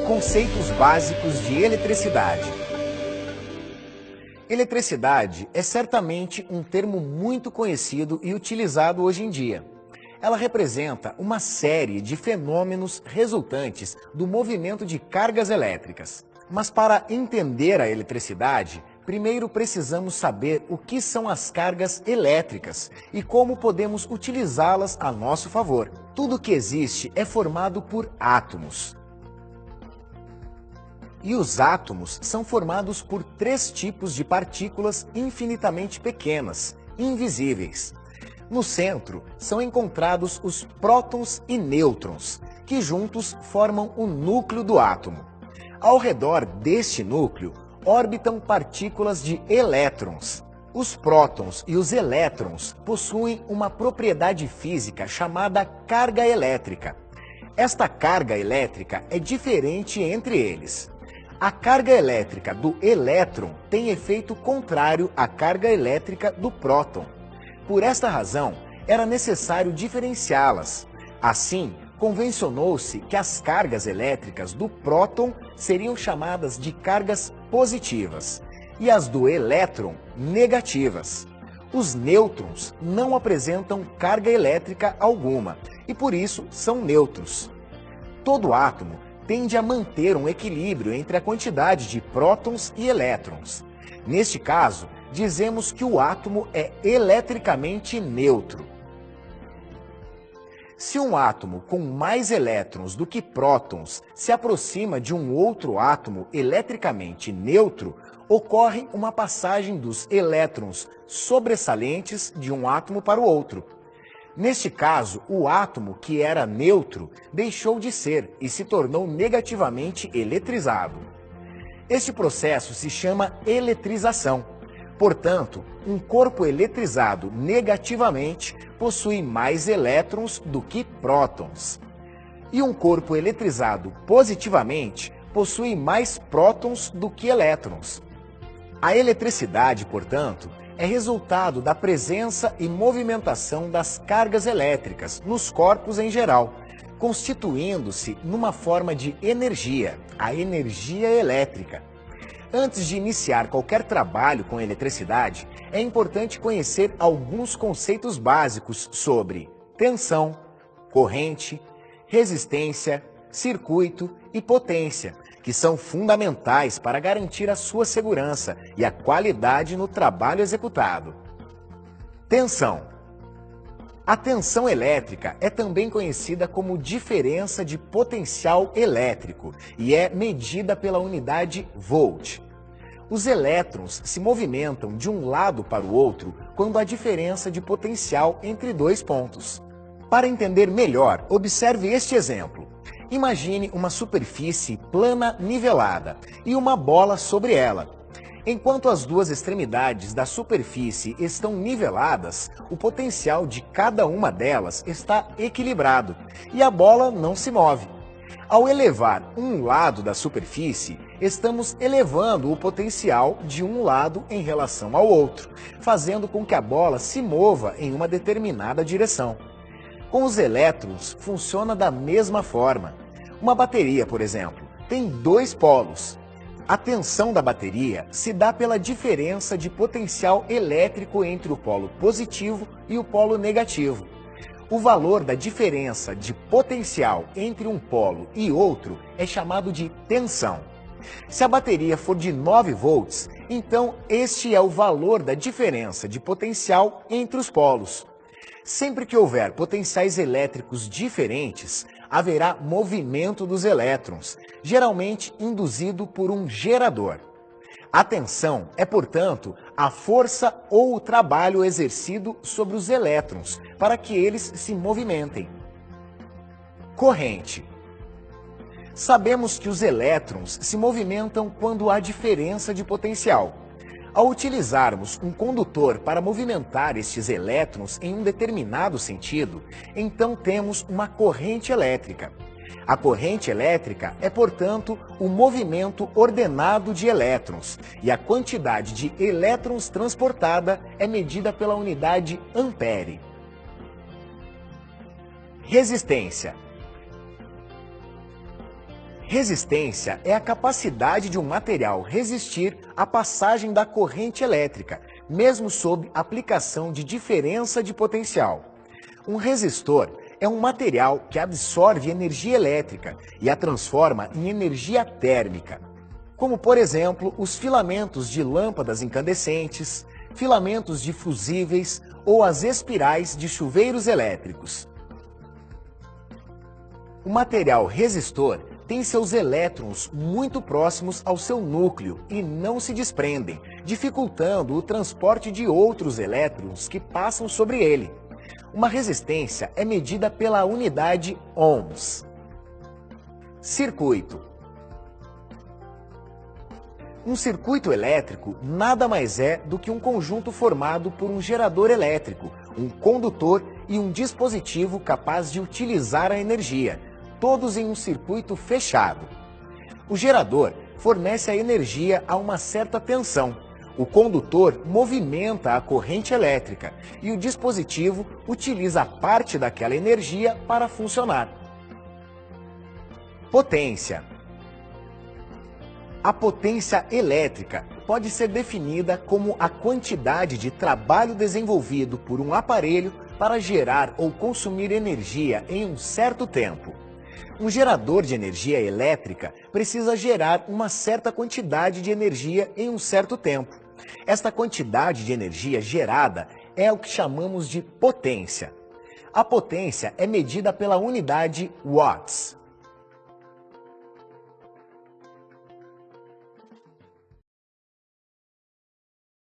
Conceitos básicos de eletricidade. Eletricidade é certamente um termo muito conhecido e utilizado hoje em dia. Ela representa uma série de fenômenos resultantes do movimento de cargas elétricas. Mas para entender a eletricidade, primeiro precisamos saber o que são as cargas elétricas e como podemos utilizá-las a nosso favor. Tudo que existe é formado por átomos. E os átomos são formados por três tipos de partículas infinitamente pequenas, invisíveis. No centro são encontrados os prótons e nêutrons, que juntos formam o núcleo do átomo. Ao redor deste núcleo orbitam partículas de elétrons. Os prótons e os elétrons possuem uma propriedade física chamada carga elétrica. Esta carga elétrica é diferente entre eles. A carga elétrica do elétron tem efeito contrário à carga elétrica do próton. Por esta razão, era necessário diferenciá-las. Assim, convencionou-se que as cargas elétricas do próton seriam chamadas de cargas positivas e as do elétron negativas. Os nêutrons não apresentam carga elétrica alguma e por isso são neutros. Todo átomo tende a manter um equilíbrio entre a quantidade de prótons e elétrons. Neste caso, dizemos que o átomo é eletricamente neutro. Se um átomo com mais elétrons do que prótons se aproxima de um outro átomo eletricamente neutro, ocorre uma passagem dos elétrons sobressalentes de um átomo para o outro. Neste caso, o átomo que era neutro deixou de ser e se tornou negativamente eletrizado. Este processo se chama eletrização. Portanto, um corpo eletrizado negativamente possui mais elétrons do que prótons. E um corpo eletrizado positivamente possui mais prótons do que elétrons. A eletricidade, portanto, é resultado da presença e movimentação das cargas elétricas nos corpos em geral, constituindo-se numa forma de energia, a energia elétrica. Antes de iniciar qualquer trabalho com eletricidade, é importante conhecer alguns conceitos básicos sobre tensão, corrente, resistência, circuito e potência, que são fundamentais para garantir a sua segurança e a qualidade no trabalho executado. Tensão. A tensão elétrica é também conhecida como diferença de potencial elétrico e é medida pela unidade volt. Os elétrons se movimentam de um lado para o outro quando há diferença de potencial entre dois pontos. Para entender melhor, observe este exemplo. Imagine uma superfície plana nivelada e uma bola sobre ela. Enquanto as duas extremidades da superfície estão niveladas, o potencial de cada uma delas está equilibrado e a bola não se move. Ao elevar um lado da superfície, estamos elevando o potencial de um lado em relação ao outro, fazendo com que a bola se mova em uma determinada direção. Com os elétrons, funciona da mesma forma. Uma bateria, por exemplo, tem dois polos. A tensão da bateria se dá pela diferença de potencial elétrico entre o polo positivo e o polo negativo. O valor da diferença de potencial entre um polo e outro é chamado de tensão. Se a bateria for de 9 volts, então este é o valor da diferença de potencial entre os polos. Sempre que houver potenciais elétricos diferentes, haverá movimento dos elétrons, geralmente induzido por um gerador. A tensão é, portanto, a força ou o trabalho exercido sobre os elétrons para que eles se movimentem. Corrente. Sabemos que os elétrons se movimentam quando há diferença de potencial. Ao utilizarmos um condutor para movimentar estes elétrons em um determinado sentido, então temos uma corrente elétrica. A corrente elétrica é, portanto, o movimento ordenado de elétrons, e a quantidade de elétrons transportada é medida pela unidade ampere. Resistência. Resistência é a capacidade de um material resistir à passagem da corrente elétrica, mesmo sob aplicação de diferença de potencial. Um resistor é um material que absorve energia elétrica e a transforma em energia térmica, como, por exemplo, os filamentos de lâmpadas incandescentes, filamentos de fusíveis ou as espirais de chuveiros elétricos. O material resistor tem seus elétrons muito próximos ao seu núcleo e não se desprendem, dificultando o transporte de outros elétrons que passam sobre ele. Uma resistência é medida pela unidade ohms. Circuito. Um circuito elétrico nada mais é do que um conjunto formado por um gerador elétrico, um condutor e um dispositivo capaz de utilizar a energia, todos em um circuito fechado. O gerador fornece a energia a uma certa tensão. O condutor movimenta a corrente elétrica e o dispositivo utiliza parte daquela energia para funcionar. Potência. A potência elétrica pode ser definida como a quantidade de trabalho desenvolvido por um aparelho para gerar ou consumir energia em um certo tempo. Um gerador de energia elétrica precisa gerar uma certa quantidade de energia em um certo tempo. Esta quantidade de energia gerada é o que chamamos de potência. A potência é medida pela unidade watts.